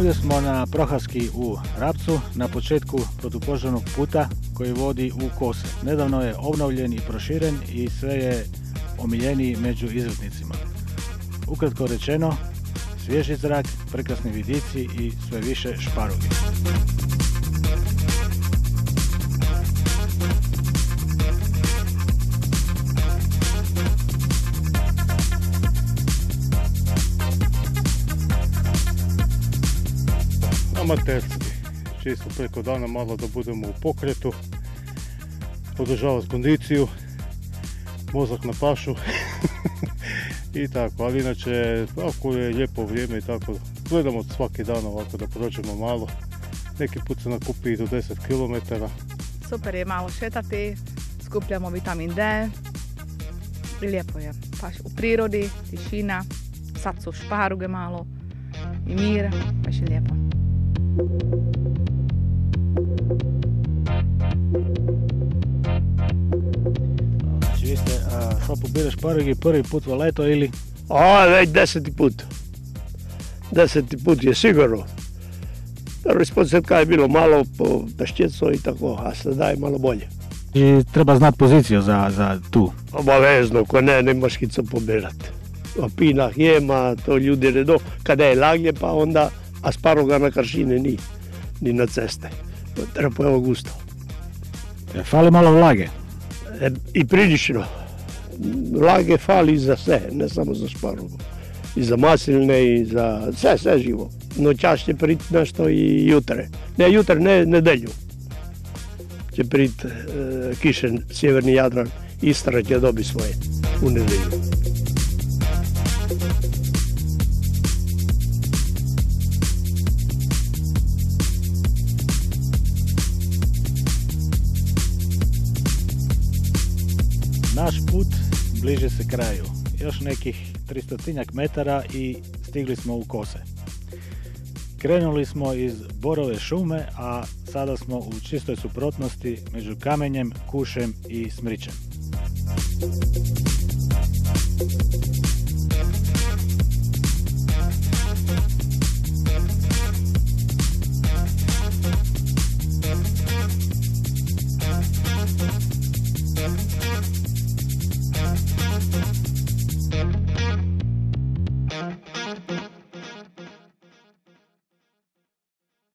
Ovdje smo na prohaski u Rapcu, na početku protupožarnog puta koji vodi u Kose. Nedavno je obnovljen i proširen i sve je omiljeniji među izletnicima. Ukratko rečeno, svježi zrak, prekrasni vidici i sve više šparogi. Amaterski, čisto preko dana malo da budemo u pokretu, održavati kondiciju, mozak na pašu i tako, ali inače ako je lijepo vrijeme i tako, gledamo svaki dan ovako da prođemo malo, neki put se nakupi i do 10 km. Super je malo šetati, skupljamo vitamin D i lijepo je, baš u prirodi, tišina, sad su šparuge malo i mir, baš je lijepo. Znači vi ste šao pobira šparogi prvi put u leto ili? Već 10. put. 10. put je sigurno. Prvi početka je bilo malo po peščeco i tako, a sada je malo bolje. I treba znati poziciju za tu? Obavezno, ko ne možeš hico pobirati. O pinah jema, to ljudi redo, kada je laglje pa onda, a sparoga na kršine ni na ceste. Treba je ovo gusto. Fali malo vlage? I prilično. Vlage fali za sve, ne samo za šparogu. I za masline, i za sve živo. Noćas će prit nešto i jutre. Ne, nedelju. Će prit kišen sjeverni Jadran, Istra će dobi svoje u nedelju. Naš put bliže se kraju. Još nekih 300 metara i stigli smo u Kose. Krenuli smo iz borove šume, a sada smo u čistoj suprotnosti među kamenjem, kušem i smričem.